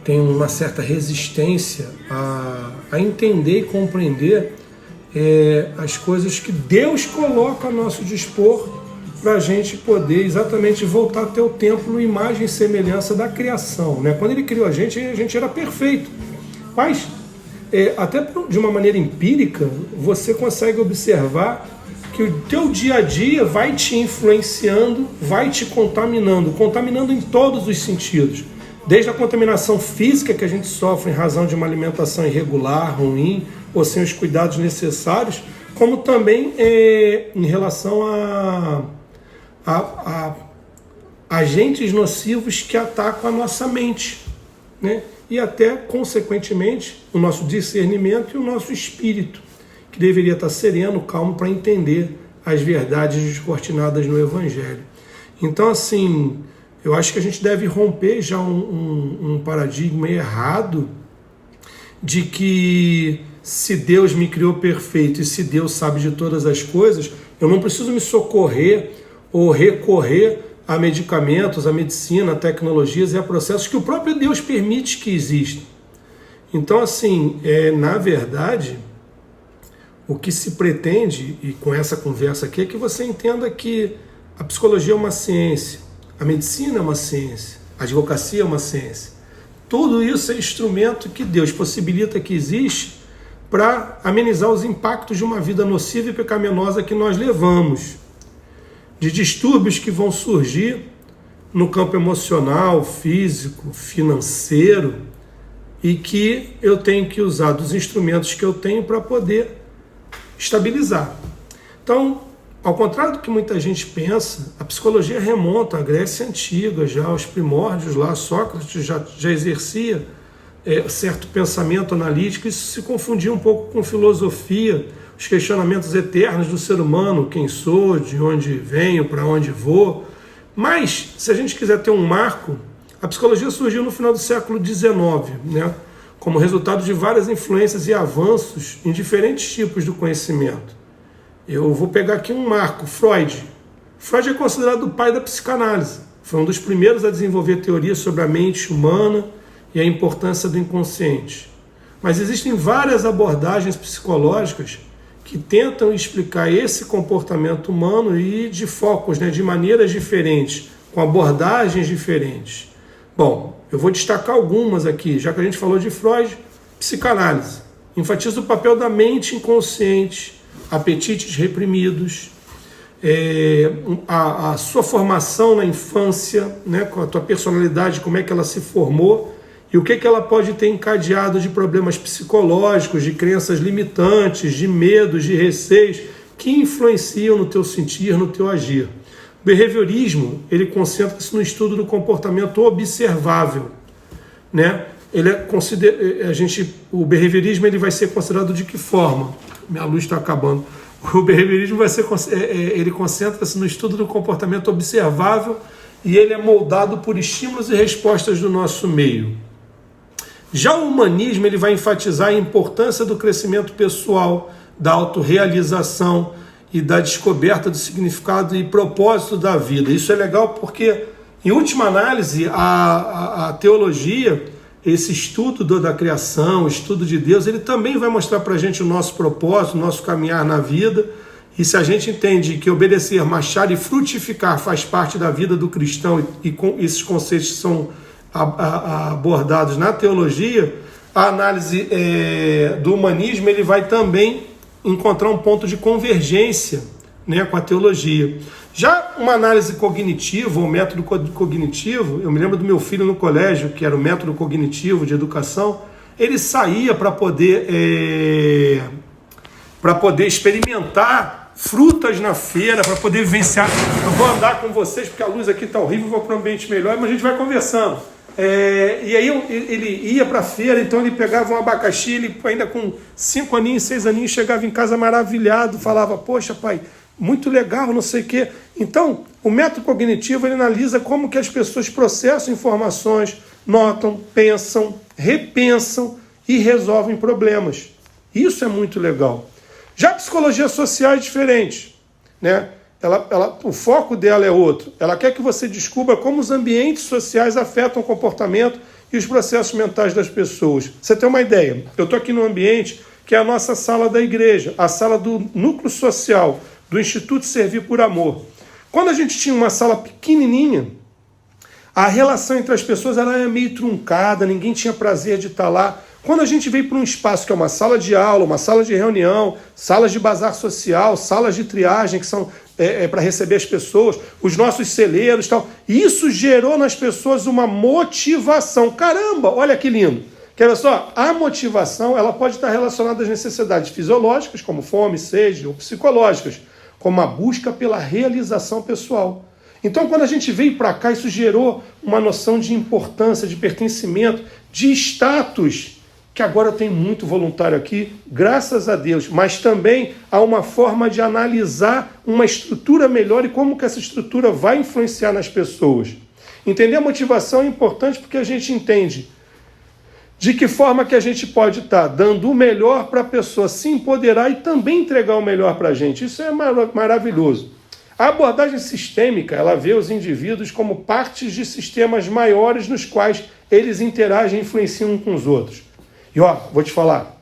tem uma certa resistência a entender e compreender as coisas que Deus coloca a nosso dispor para a gente poder exatamente voltar a ter o templo, imagem e semelhança da criação, né? Quando Ele criou a gente era perfeito. Mas, até de uma maneira empírica, você consegue observar que o teu dia a dia vai te influenciando, vai te contaminando em todos os sentidos. Desde a contaminação física que a gente sofre em razão de uma alimentação irregular, ruim, ou sem os cuidados necessários, como também em relação a agentes nocivos que atacam a nossa mente, né? E até, consequentemente, o nosso discernimento e o nosso espírito, que deveria estar sereno, calmo, para entender as verdades descortinadas no Evangelho. Então, assim, eu acho que a gente deve romper já um paradigma errado de que se Deus me criou perfeito e se Deus sabe de todas as coisas, eu não preciso me socorrer ou recorrer a medicamentos, a medicina, a tecnologias e a processos que o próprio Deus permite que existam. Então, assim, na verdade, o que se pretende, e com essa conversa aqui, é que você entenda que a psicologia é uma ciência, a medicina é uma ciência, a advocacia é uma ciência. Tudo isso é instrumento que Deus possibilita que existe para amenizar os impactos de uma vida nociva e pecaminosa que nós levamos, de distúrbios que vão surgir no campo emocional, físico, financeiro, e que eu tenho que usar dos instrumentos que eu tenho para poder estabilizar. Então, ao contrário do que muita gente pensa, a psicologia remonta à Grécia Antiga, já aos primórdios lá, Sócrates já exercia certo pensamento analítico. Isso se confundia um pouco com filosofia, os questionamentos eternos do ser humano, quem sou, de onde venho, para onde vou. Mas, se a gente quiser ter um marco, a psicologia surgiu no final do século XIX, né, como resultado de várias influências e avanços em diferentes tipos do conhecimento. Eu vou pegar aqui um marco, Freud. Freud é considerado o pai da psicanálise. Foi um dos primeiros a desenvolver teorias sobre a mente humana e a importância do inconsciente. Mas existem várias abordagens psicológicas que tentam explicar esse comportamento humano e de focos, né, de maneiras diferentes, com abordagens diferentes. Bom, eu vou destacar algumas aqui, já que a gente falou de Freud. Psicanálise enfatiza o papel da mente inconsciente, apetites reprimidos, a sua formação na infância, né, com a tua personalidade, como é que ela se formou e o que ela pode ter encadeado de problemas psicológicos, de crenças limitantes, de medos, de receios, que influenciam no teu sentir, no teu agir. O behaviorismo, ele concentra-se no estudo do comportamento observável, né? O behaviorismo ele vai ser considerado de que forma? Minha luz está acabando. O behaviorismo ele concentra-se no estudo do comportamento observável e ele é moldado por estímulos e respostas do nosso meio. Já o humanismo ele vai enfatizar a importância do crescimento pessoal, da autorrealização e da descoberta do significado e propósito da vida. Isso é legal porque, em última análise, a teologia, esse estudo da criação, o estudo de Deus, ele também vai mostrar para a gente o nosso propósito, o nosso caminhar na vida. E se a gente entende que obedecer, marchar e frutificar faz parte da vida do cristão e esses conceitos são abordados na teologia, a análise do humanismo ele vai também encontrar um ponto de convergência, né, com a teologia. Já uma análise cognitiva, ou método cognitivo, eu me lembro do meu filho no colégio, que era o método cognitivo de educação, ele saía para poder experimentar frutas na feira, para poder vivenciar. Eu vou andar com vocês, porque a luz aqui está horrível, vou para um ambiente melhor, mas a gente vai conversando. E aí ele ia para a feira, então ele pegava um abacaxi, ele ainda com 5 aninhos, 6 aninhos, chegava em casa maravilhado, falava, poxa pai, muito legal, não sei o quê. Então, o método cognitivo ele analisa como que as pessoas processam informações, notam, pensam, repensam e resolvem problemas. Isso é muito legal. Já a psicologia social é diferente, né? o foco dela é outro. Ela quer que você descubra como os ambientes sociais afetam o comportamento e os processos mentais das pessoas. Você tem uma ideia? Eu estou aqui num ambiente que é a nossa sala da igreja, a sala do núcleo social, do Instituto Servir por Amor. Quando a gente tinha uma sala pequenininha, a relação entre as pessoas era meio truncada, ninguém tinha prazer de estar lá. Quando a gente veio para um espaço que é uma sala de aula, uma sala de reunião, salas de bazar social, salas de triagem que são para receber as pessoas, os nossos celeiros e tal, isso gerou nas pessoas uma motivação. Caramba, olha que lindo! Quer ver só? A motivação ela pode estar relacionada às necessidades fisiológicas, como fome, sede, ou psicológicas, como a busca pela realização pessoal. Então, quando a gente veio para cá, isso gerou uma noção de importância, de pertencimento, de status, que agora tem muito voluntário aqui, graças a Deus, mas também há uma forma de analisar uma estrutura melhor e como que essa estrutura vai influenciar nas pessoas. Entender a motivação é importante porque a gente entende de que forma que a gente pode estar dando o melhor para a pessoa se empoderar e também entregar o melhor para a gente. Isso é maravilhoso. A abordagem sistêmica, ela vê os indivíduos como partes de sistemas maiores nos quais eles interagem e influenciam uns com os outros. E vou te falar,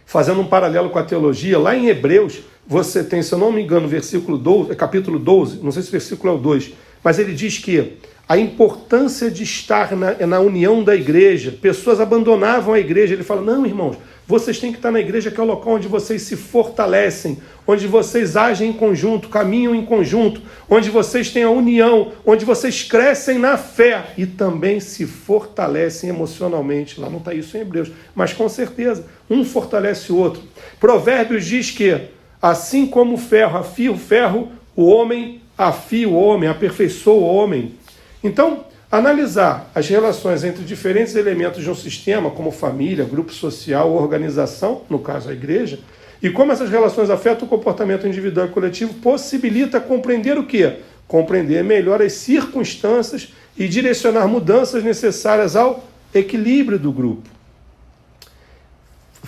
fazendo um paralelo com a teologia, lá em Hebreus, você tem, se eu não me engano, versículo 12, capítulo 12, não sei se o versículo é o 2, mas ele diz que a importância de estar na união da igreja, pessoas abandonavam a igreja, ele fala, não, irmãos, vocês têm que estar na igreja, que é o local onde vocês se fortalecem, onde vocês agem em conjunto, caminham em conjunto, onde vocês têm a união, onde vocês crescem na fé e também se fortalecem emocionalmente. Lá não está isso em Hebreus, mas com certeza, um fortalece o outro. Provérbios diz que, assim como o ferro afia o ferro, o homem afia o homem, aperfeiçoa o homem. Então, analisar as relações entre diferentes elementos de um sistema, como família, grupo social, organização, no caso a igreja, e como essas relações afetam o comportamento individual e coletivo, possibilita compreender o quê? Compreender melhor as circunstâncias e direcionar mudanças necessárias ao equilíbrio do grupo.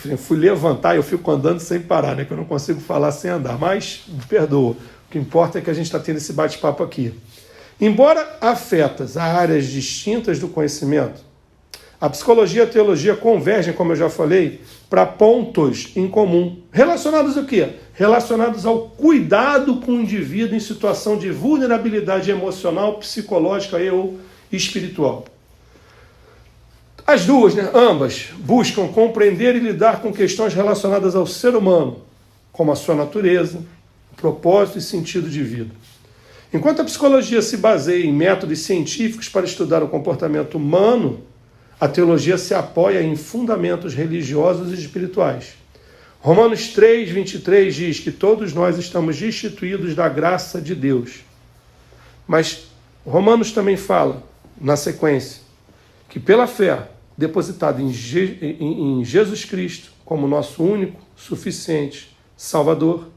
Eu fui levantar e eu fico andando sem parar, né? Que eu não consigo falar sem andar, mas me perdoa. O que importa é que a gente está tendo esse bate-papo aqui. Embora afetas a áreas distintas do conhecimento, a psicologia e a teologia convergem, como eu já falei, para pontos em comum. Relacionados ao quê? Relacionados ao cuidado com o indivíduo em situação de vulnerabilidade emocional, psicológica e ou espiritual. As duas, ambas, buscam compreender e lidar com questões relacionadas ao ser humano, como a sua natureza, propósito e sentido de vida. Enquanto a psicologia se baseia em métodos científicos para estudar o comportamento humano, a teologia se apoia em fundamentos religiosos e espirituais. Romanos 3, 23 diz que todos nós estamos destituídos da graça de Deus. Mas Romanos também fala, na sequência, que pela fé depositada em Jesus Cristo como nosso único, suficiente Salvador,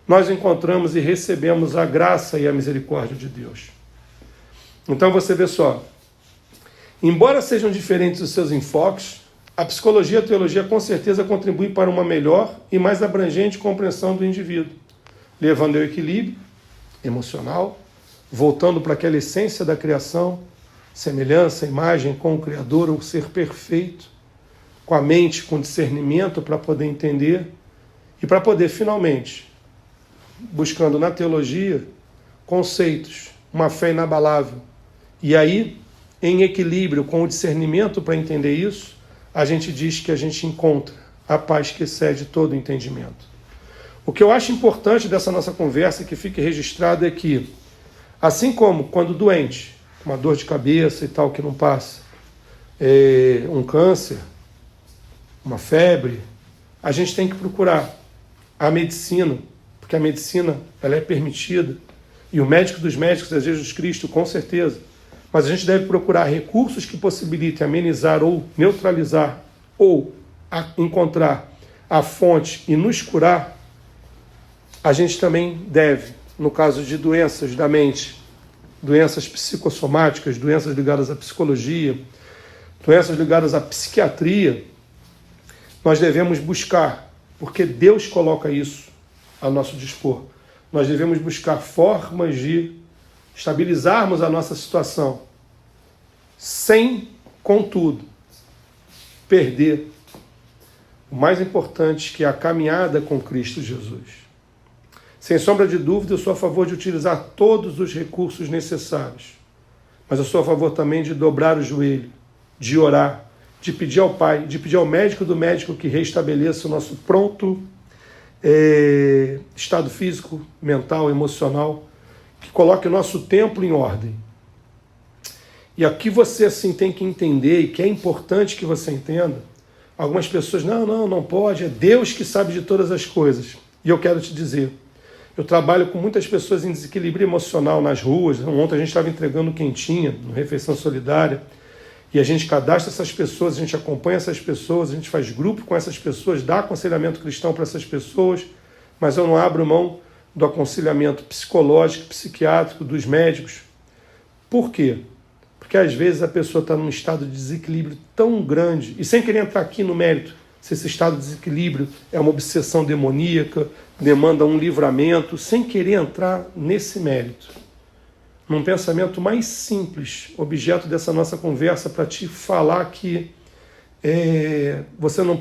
nós encontramos e recebemos a graça e a misericórdia de Deus. Então você vê só, embora sejam diferentes os seus enfoques, a psicologia e a teologia com certeza contribuem para uma melhor e mais abrangente compreensão do indivíduo, levando ao equilíbrio emocional, voltando para aquela essência da criação, semelhança, imagem com o Criador, o ser perfeito, com a mente, com discernimento para poder entender e para poder finalmente, buscando na teologia conceitos, uma fé inabalável. E aí, em equilíbrio com o discernimento para entender isso, a gente diz que a gente encontra a paz que excede todo o entendimento. O que eu acho importante dessa nossa conversa, que fique registrado, é que, assim como quando doente, uma dor de cabeça e tal que não passa, um câncer, uma febre, a gente tem que procurar a medicina, porque a medicina ela é permitida, e o médico dos médicos é Jesus Cristo, com certeza, mas a gente deve procurar recursos que possibilitem amenizar ou neutralizar ou encontrar a fonte e nos curar. A gente também deve, no caso de doenças da mente, doenças psicossomáticas, doenças ligadas à psicologia, doenças ligadas à psiquiatria, nós devemos buscar, porque Deus coloca isso a nosso dispor. nós devemos buscar formas de estabilizarmos a nossa situação, sem, contudo, perder o mais importante, que é a caminhada com Cristo Jesus. Sem sombra de dúvida, eu sou a favor de utilizar todos os recursos necessários, mas eu sou a favor também de dobrar o joelho, de orar, de pedir ao Pai, de pedir ao médico do médico que restabeleça o nosso pronto estado físico, mental, emocional, que coloque o nosso templo em ordem. E aqui você assim tem que entender, e que é importante que você entenda, algumas pessoas, não pode, é Deus que sabe de todas as coisas. E eu quero te dizer, eu trabalho com muitas pessoas em desequilíbrio emocional nas ruas. Ontem a gente estava entregando quentinha, no Refeição Solidária, e a gente cadastra essas pessoas, a gente acompanha essas pessoas, a gente faz grupo com essas pessoas, dá aconselhamento cristão para essas pessoas, mas eu não abro mão do aconselhamento psicológico, psiquiátrico, dos médicos. Por quê? Porque às vezes a pessoa está num estado de desequilíbrio tão grande, e sem querer entrar aqui no mérito, se esse estado de desequilíbrio é uma obsessão demoníaca, demanda um livramento, sem querer entrar nesse mérito. Num pensamento mais simples, objeto dessa nossa conversa, para te falar que você não